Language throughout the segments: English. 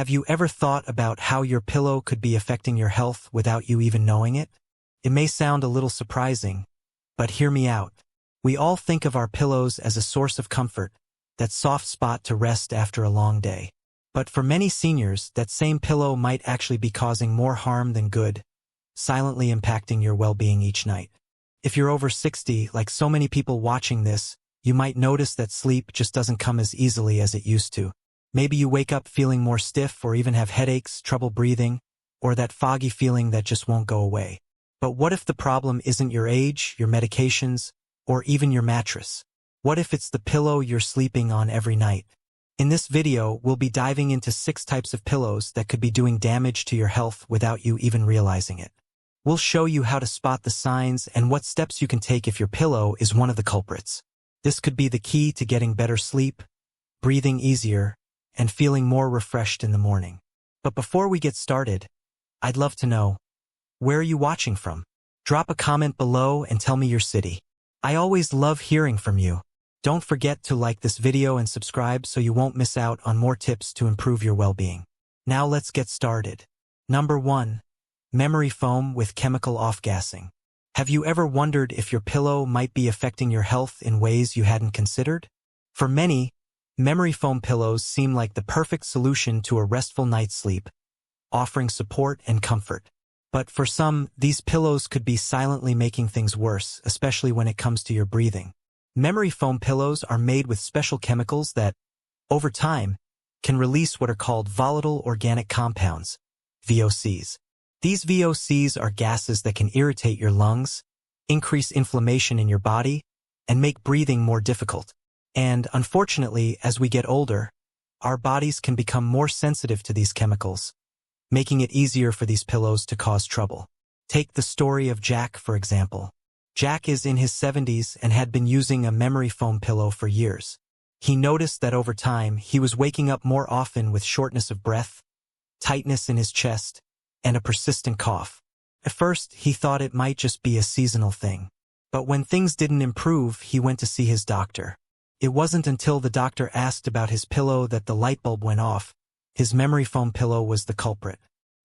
Have you ever thought about how your pillow could be affecting your health without you even knowing it? It may sound a little surprising, but hear me out. We all think of our pillows as a source of comfort, that soft spot to rest after a long day. But for many seniors, that same pillow might actually be causing more harm than good, silently impacting your well-being each night. If you're over 60, like so many people watching this, you might notice that sleep just doesn't come as easily as it used to. Maybe you wake up feeling more stiff or even have headaches, trouble breathing, or that foggy feeling that just won't go away. But what if the problem isn't your age, your medications, or even your mattress? What if it's the pillow you're sleeping on every night? In this video, we'll be diving into 6 types of pillows that could be doing damage to your health without you even realizing it. We'll show you how to spot the signs and what steps you can take if your pillow is one of the culprits. This could be the key to getting better sleep, breathing easier, and feeling more refreshed in the morning. But before we get started, I'd love to know, where are you watching from? Drop a comment below and tell me your city. I always love hearing from you. Don't forget to like this video and subscribe so you won't miss out on more tips to improve your well-being. Now let's get started. Number 1. Memory foam with chemical off-gassing. Have you ever wondered if your pillow might be affecting your health in ways you hadn't considered? For many, memory foam pillows seem like the perfect solution to a restful night's sleep, offering support and comfort. But for some, these pillows could be silently making things worse, especially when it comes to your breathing. Memory foam pillows are made with special chemicals that, over time, can release what are called volatile organic compounds, VOCs. These VOCs are gases that can irritate your lungs, increase inflammation in your body, and make breathing more difficult. And, unfortunately, as we get older, our bodies can become more sensitive to these chemicals, making it easier for these pillows to cause trouble. Take the story of Jack, for example. Jack is in his 70s and had been using a memory foam pillow for years. He noticed that over time, he was waking up more often with shortness of breath, tightness in his chest, and a persistent cough. At first, he thought it might just be a seasonal thing. But when things didn't improve, he went to see his doctor. It wasn't until the doctor asked about his pillow that the light bulb went off. His memory foam pillow was the culprit.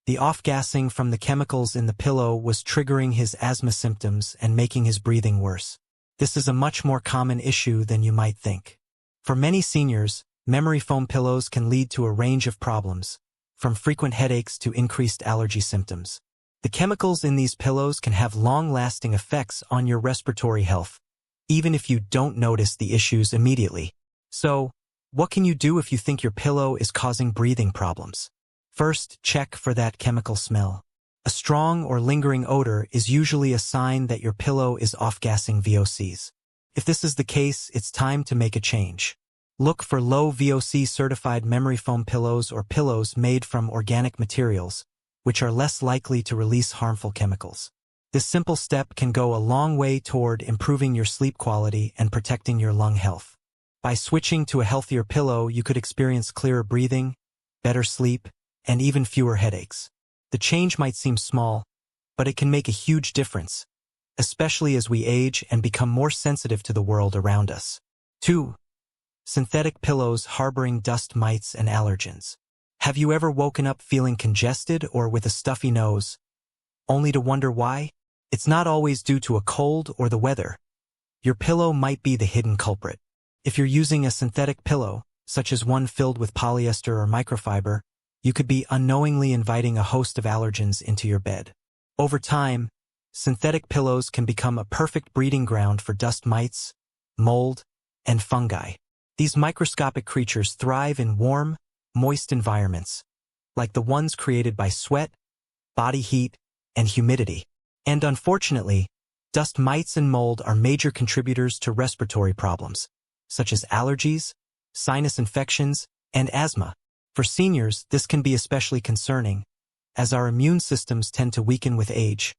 The off-gassing from the chemicals in the pillow was triggering his asthma symptoms and making his breathing worse. This is a much more common issue than you might think. For many seniors, memory foam pillows can lead to a range of problems, from frequent headaches to increased allergy symptoms. The chemicals in these pillows can have long-lasting effects on your respiratory health, even if you don't notice the issues immediately. So, what can you do if you think your pillow is causing breathing problems? First, check for that chemical smell. A strong or lingering odor is usually a sign that your pillow is off-gassing VOCs. If this is the case, it's time to make a change. Look for low VOC certified memory foam pillows or pillows made from organic materials, which are less likely to release harmful chemicals. This simple step can go a long way toward improving your sleep quality and protecting your lung health. By switching to a healthier pillow, you could experience clearer breathing, better sleep, and even fewer headaches. The change might seem small, but it can make a huge difference, especially as we age and become more sensitive to the world around us. 2. Synthetic pillows harboring dust mites and allergens. Have you ever woken up feeling congested or with a stuffy nose, only to wonder why? It's not always due to a cold or the weather. Your pillow might be the hidden culprit. If you're using a synthetic pillow, such as one filled with polyester or microfiber, you could be unknowingly inviting a host of allergens into your bed. Over time, synthetic pillows can become a perfect breeding ground for dust mites, mold, and fungi. These microscopic creatures thrive in warm, moist environments, like the ones created by sweat, body heat, and humidity. And unfortunately, dust mites and mold are major contributors to respiratory problems, such as allergies, sinus infections, and asthma. For seniors, this can be especially concerning, as our immune systems tend to weaken with age,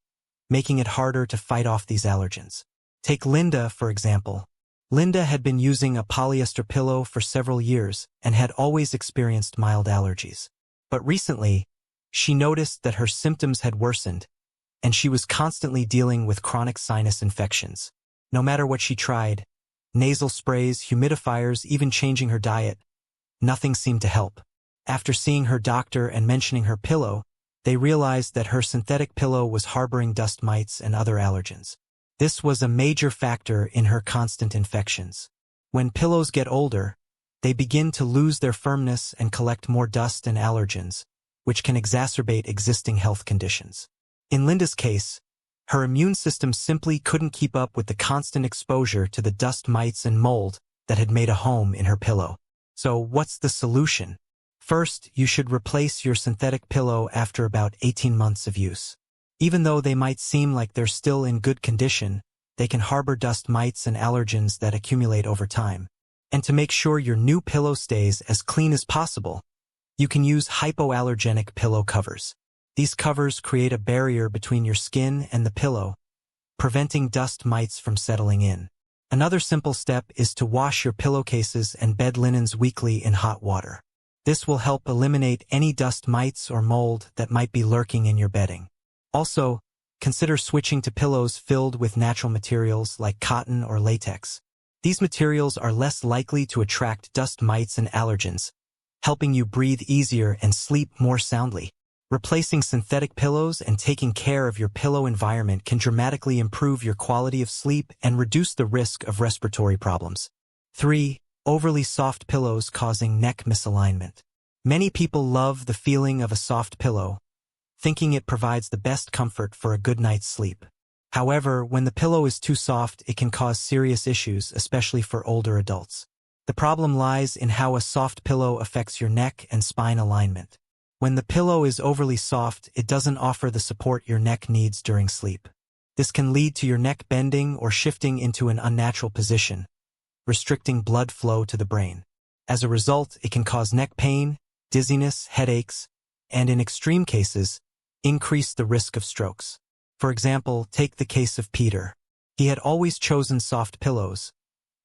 making it harder to fight off these allergens. Take Linda, for example. Linda had been using a polyester pillow for several years and had always experienced mild allergies. But recently, she noticed that her symptoms had worsened, and she was constantly dealing with chronic sinus infections. No matter what she tried, nasal sprays, humidifiers, even changing her diet, nothing seemed to help. After seeing her doctor and mentioning her pillow, they realized that her synthetic pillow was harboring dust mites and other allergens. This was a major factor in her constant infections. When pillows get older, they begin to lose their firmness and collect more dust and allergens, which can exacerbate existing health conditions. In Linda's case, her immune system simply couldn't keep up with the constant exposure to the dust mites and mold that had made a home in her pillow. So what's the solution? First, you should replace your synthetic pillow after about 18 months of use. Even though they might seem like they're still in good condition, they can harbor dust mites and allergens that accumulate over time. And to make sure your new pillow stays as clean as possible, you can use hypoallergenic pillow covers. These covers create a barrier between your skin and the pillow, preventing dust mites from settling in. Another simple step is to wash your pillowcases and bed linens weekly in hot water. This will help eliminate any dust mites or mold that might be lurking in your bedding. Also, consider switching to pillows filled with natural materials like cotton or latex. These materials are less likely to attract dust mites and allergens, helping you breathe easier and sleep more soundly. Replacing synthetic pillows and taking care of your pillow environment can dramatically improve your quality of sleep and reduce the risk of respiratory problems. 3. Overly soft pillows causing neck misalignment. Many people love the feeling of a soft pillow, thinking it provides the best comfort for a good night's sleep. However, when the pillow is too soft, it can cause serious issues, especially for older adults. The problem lies in how a soft pillow affects your neck and spine alignment. When the pillow is overly soft, it doesn't offer the support your neck needs during sleep. This can lead to your neck bending or shifting into an unnatural position, restricting blood flow to the brain. As a result, it can cause neck pain, dizziness, headaches, and in extreme cases, increase the risk of strokes. For example, take the case of Peter. He had always chosen soft pillows,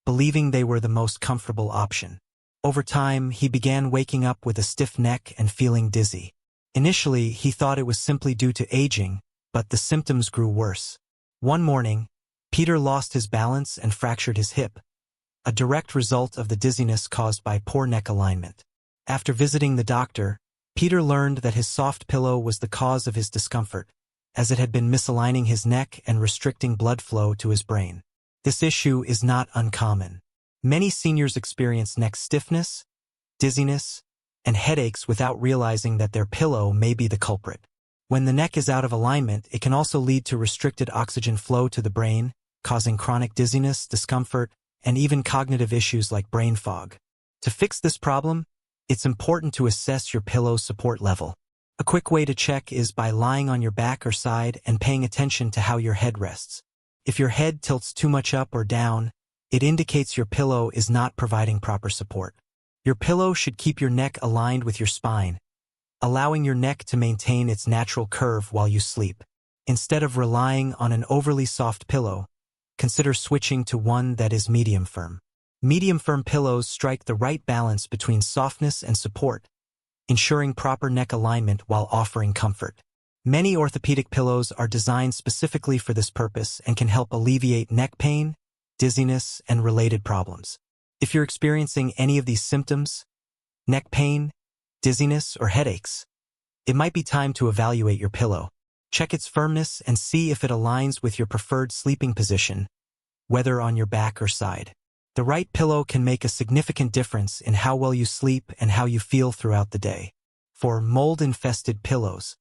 believing they were the most comfortable option. Over time, he began waking up with a stiff neck and feeling dizzy. Initially, he thought it was simply due to aging, but the symptoms grew worse. One morning, Peter lost his balance and fractured his hip, a direct result of the dizziness caused by poor neck alignment. After visiting the doctor, Peter learned that his soft pillow was the cause of his discomfort, as it had been misaligning his neck and restricting blood flow to his brain. This issue is not uncommon. Many seniors experience neck stiffness, dizziness, and headaches without realizing that their pillow may be the culprit. When the neck is out of alignment, it can also lead to restricted oxygen flow to the brain, causing chronic dizziness, discomfort, and even cognitive issues like brain fog. To fix this problem, it's important to assess your pillow support level. A quick way to check is by lying on your back or side and paying attention to how your head rests. If your head tilts too much up or down, it indicates your pillow is not providing proper support. Your pillow should keep your neck aligned with your spine, allowing your neck to maintain its natural curve while you sleep. Instead of relying on an overly soft pillow, consider switching to one that is medium firm. Medium-firm pillows strike the right balance between softness and support, ensuring proper neck alignment while offering comfort. Many orthopedic pillows are designed specifically for this purpose and can help alleviate neck pain, dizziness, and related problems. If you're experiencing any of these symptoms, neck pain, dizziness, or headaches, it might be time to evaluate your pillow. Check its firmness and see if it aligns with your preferred sleeping position, whether on your back or side. The right pillow can make a significant difference in how well you sleep and how you feel throughout the day. For mold-infested pillows,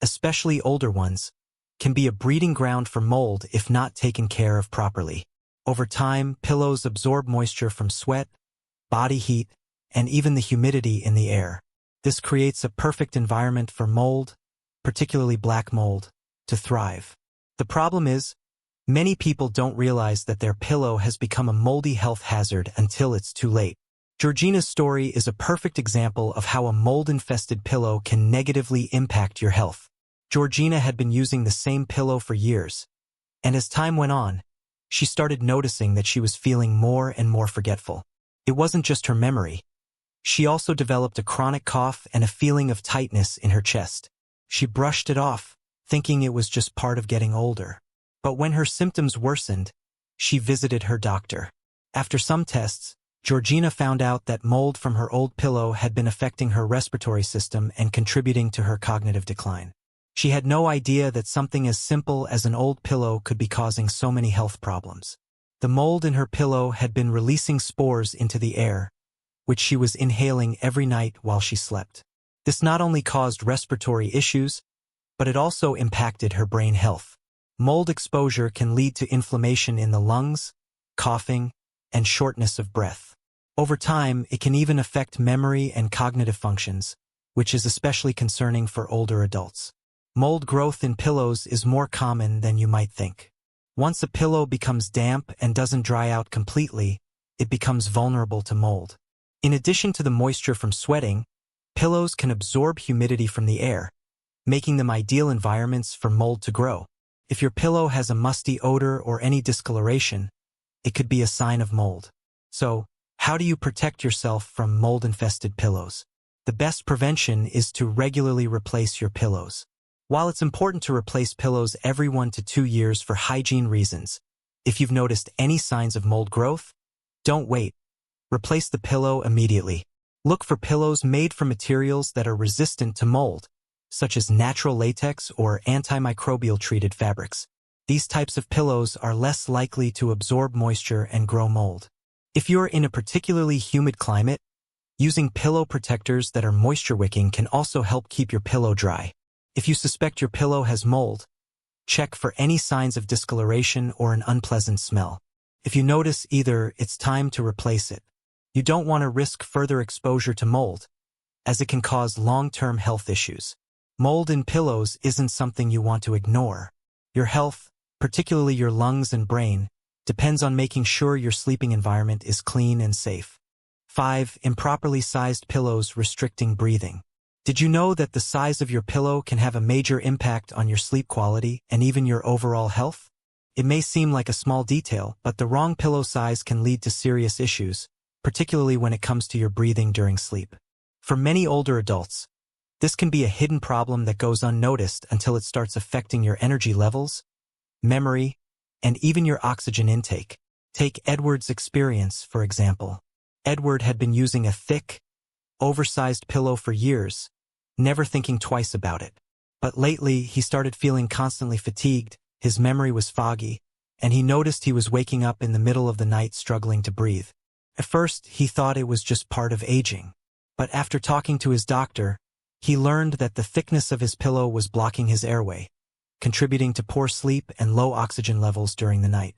especially older ones, can be a breeding ground for mold if not taken care of properly. Over time, pillows absorb moisture from sweat, body heat, and even the humidity in the air. This creates a perfect environment for mold, particularly black mold, to thrive. The problem is, many people don't realize that their pillow has become a moldy health hazard until it's too late. Georgina's story is a perfect example of how a mold-infested pillow can negatively impact your health. Georgina had been using the same pillow for years, and as time went on, she started noticing that she was feeling more and more forgetful. It wasn't just her memory. She also developed a chronic cough and a feeling of tightness in her chest. She brushed it off, thinking it was just part of getting older. But when her symptoms worsened, she visited her doctor. After some tests, Georgina found out that mold from her old pillow had been affecting her respiratory system and contributing to her cognitive decline. She had no idea that something as simple as an old pillow could be causing so many health problems. The mold in her pillow had been releasing spores into the air, which she was inhaling every night while she slept. This not only caused respiratory issues, but it also impacted her brain health. Mold exposure can lead to inflammation in the lungs, coughing, and shortness of breath. Over time, it can even affect memory and cognitive functions, which is especially concerning for older adults. Mold growth in pillows is more common than you might think. Once a pillow becomes damp and doesn't dry out completely, it becomes vulnerable to mold. In addition to the moisture from sweating, pillows can absorb humidity from the air, making them ideal environments for mold to grow. If your pillow has a musty odor or any discoloration, it could be a sign of mold. So, how do you protect yourself from mold-infested pillows? The best prevention is to regularly replace your pillows. While it's important to replace pillows every 1 to 2 years for hygiene reasons, if you've noticed any signs of mold growth, don't wait. Replace the pillow immediately. Look for pillows made from materials that are resistant to mold, such as natural latex or antimicrobial-treated fabrics. These types of pillows are less likely to absorb moisture and grow mold. If you're in a particularly humid climate, using pillow protectors that are moisture-wicking can also help keep your pillow dry. If you suspect your pillow has mold, check for any signs of discoloration or an unpleasant smell. If you notice either, it's time to replace it. You don't want to risk further exposure to mold, as it can cause long-term health issues. Mold in pillows isn't something you want to ignore. Your health, particularly your lungs and brain, depends on making sure your sleeping environment is clean and safe. 5. Improperly sized pillows restricting breathing. Did you know that the size of your pillow can have a major impact on your sleep quality and even your overall health? It may seem like a small detail, but the wrong pillow size can lead to serious issues, particularly when it comes to your breathing during sleep. For many older adults, this can be a hidden problem that goes unnoticed until it starts affecting your energy levels, memory, and even your oxygen intake. Take Edward's experience, for example. Edward had been using a thick, oversized pillow for years, never thinking twice about it. But lately, he started feeling constantly fatigued, his memory was foggy, and he noticed he was waking up in the middle of the night struggling to breathe. At first, he thought it was just part of aging. But after talking to his doctor, he learned that the thickness of his pillow was blocking his airway, contributing to poor sleep and low oxygen levels during the night.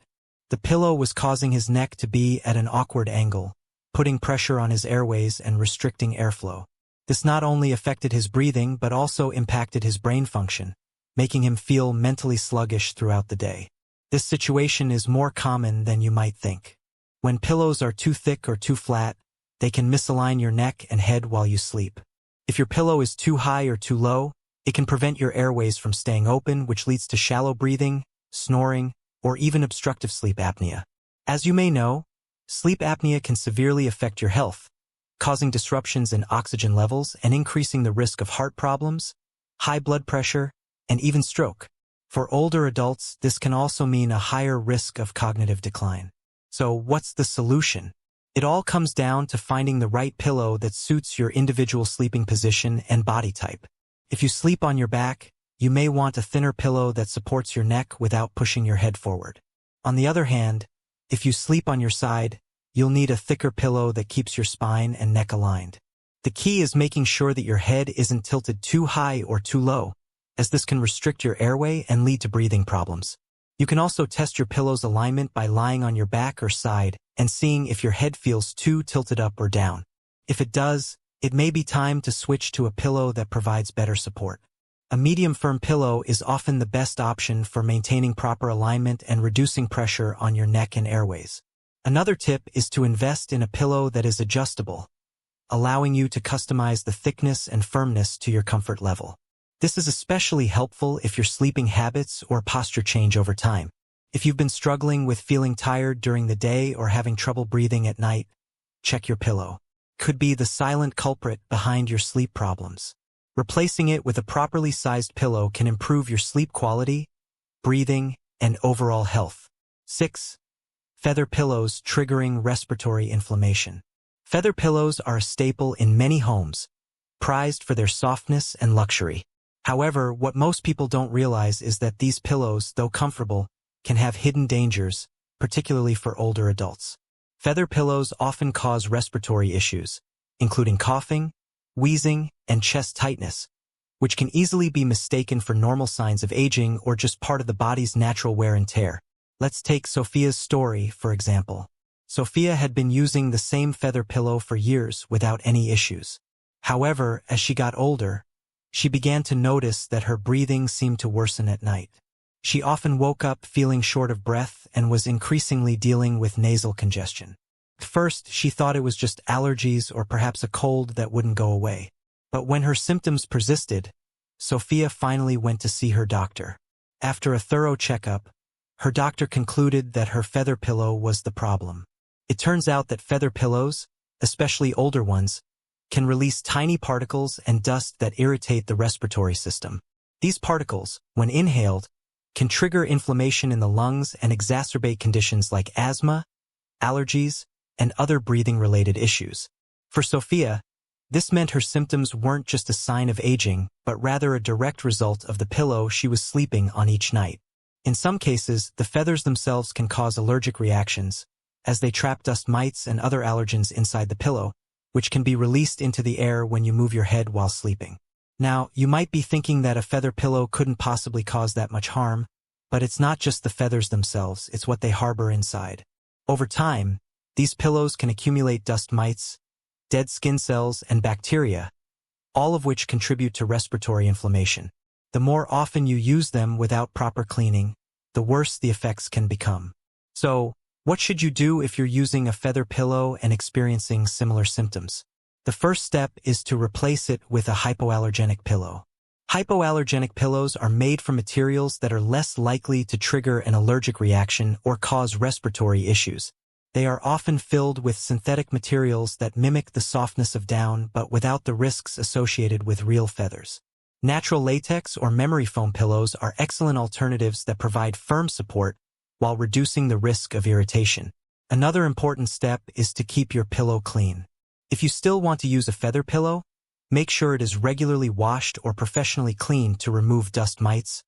The pillow was causing his neck to be at an awkward angle, putting pressure on his airways and restricting airflow. This not only affected his breathing but also impacted his brain function, making him feel mentally sluggish throughout the day. This situation is more common than you might think. When pillows are too thick or too flat, they can misalign your neck and head while you sleep. If your pillow is too high or too low, it can prevent your airways from staying open, which leads to shallow breathing, snoring, or even obstructive sleep apnea. As you may know, sleep apnea can severely affect your health, causing disruptions in oxygen levels and increasing the risk of heart problems, high blood pressure, and even stroke. For older adults, this can also mean a higher risk of cognitive decline. So what's the solution? It all comes down to finding the right pillow that suits your individual sleeping position and body type. If you sleep on your back, you may want a thinner pillow that supports your neck without pushing your head forward. On the other hand, if you sleep on your side, you'll need a thicker pillow that keeps your spine and neck aligned. The key is making sure that your head isn't tilted too high or too low, as this can restrict your airway and lead to breathing problems. You can also test your pillow's alignment by lying on your back or side and seeing if your head feels too tilted up or down. If it does, it may be time to switch to a pillow that provides better support. A medium-firm pillow is often the best option for maintaining proper alignment and reducing pressure on your neck and airways. Another tip is to invest in a pillow that is adjustable, allowing you to customize the thickness and firmness to your comfort level. This is especially helpful if your sleeping habits or posture change over time. If you've been struggling with feeling tired during the day or having trouble breathing at night, check your pillow. Could be the silent culprit behind your sleep problems. Replacing it with a properly sized pillow can improve your sleep quality, breathing, and overall health. 6. Feather pillows triggering respiratory inflammation. Feather pillows are a staple in many homes, prized for their softness and luxury. However, what most people don't realize is that these pillows, though comfortable, can have hidden dangers, particularly for older adults. Feather pillows often cause respiratory issues, including coughing, wheezing, and chest tightness, which can easily be mistaken for normal signs of aging or just part of the body's natural wear and tear. Let's take Sophia's story, for example. Sophia had been using the same feather pillow for years without any issues. However, as she got older, she began to notice that her breathing seemed to worsen at night. She often woke up feeling short of breath and was increasingly dealing with nasal congestion. At first, she thought it was just allergies or perhaps a cold that wouldn't go away. But when her symptoms persisted, Sophia finally went to see her doctor. After a thorough checkup, her doctor concluded that her feather pillow was the problem. It turns out that feather pillows, especially older ones, can release tiny particles and dust that irritate the respiratory system. These particles, when inhaled, can trigger inflammation in the lungs and exacerbate conditions like asthma, allergies, and other breathing-related issues. For Sophia, this meant her symptoms weren't just a sign of aging, but rather a direct result of the pillow she was sleeping on each night. In some cases, the feathers themselves can cause allergic reactions, as they trap dust mites and other allergens inside the pillow, which can be released into the air when you move your head while sleeping. Now, you might be thinking that a feather pillow couldn't possibly cause that much harm, but it's not just the feathers themselves, it's what they harbor inside. Over time, these pillows can accumulate dust mites, dead skin cells, and bacteria, all of which contribute to respiratory inflammation. The more often you use them without proper cleaning, the worse the effects can become. So, what should you do if you're using a feather pillow and experiencing similar symptoms? The first step is to replace it with a hypoallergenic pillow. Hypoallergenic pillows are made from materials that are less likely to trigger an allergic reaction or cause respiratory issues. They are often filled with synthetic materials that mimic the softness of down but without the risks associated with real feathers. Natural latex or memory foam pillows are excellent alternatives that provide firm support while reducing the risk of irritation. Another important step is to keep your pillow clean. If you still want to use a feather pillow, make sure it is regularly washed or professionally cleaned to remove dust mites,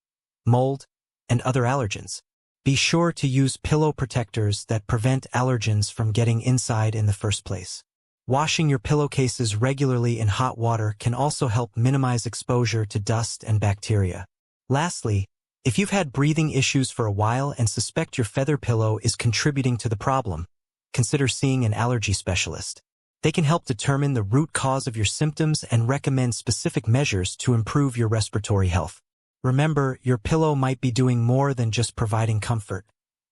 mold, and other allergens. Be sure to use pillow protectors that prevent allergens from getting inside in the first place. Washing your pillowcases regularly in hot water can also help minimize exposure to dust and bacteria. Lastly, if you've had breathing issues for a while and suspect your feather pillow is contributing to the problem, consider seeing an allergy specialist. They can help determine the root cause of your symptoms and recommend specific measures to improve your respiratory health. Remember, your pillow might be doing more than just providing comfort.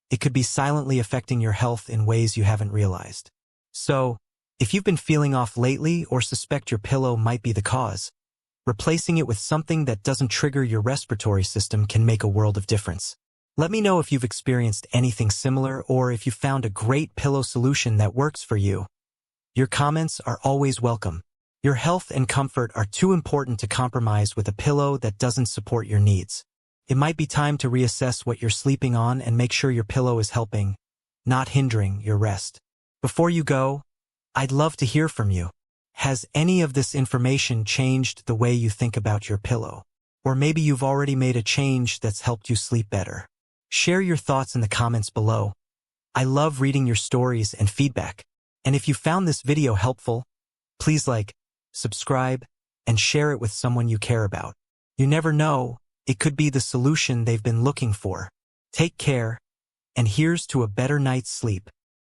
It could be silently affecting your health in ways you haven't realized. So, if you've been feeling off lately or suspect your pillow might be the cause, replacing it with something that doesn't trigger your respiratory system can make a world of difference. Let me know if you've experienced anything similar or if you found a great pillow solution that works for you. Your comments are always welcome. Your health and comfort are too important to compromise with a pillow that doesn't support your needs. It might be time to reassess what you're sleeping on and make sure your pillow is helping, not hindering your rest. Before you go, I'd love to hear from you. Has any of this information changed the way you think about your pillow? Or maybe you've already made a change that's helped you sleep better. Share your thoughts in the comments below. I love reading your stories and feedback. And if you found this video helpful, please like, subscribe, and share it with someone you care about. You never know, it could be the solution they've been looking for. Take care, and here's to a better night's sleep.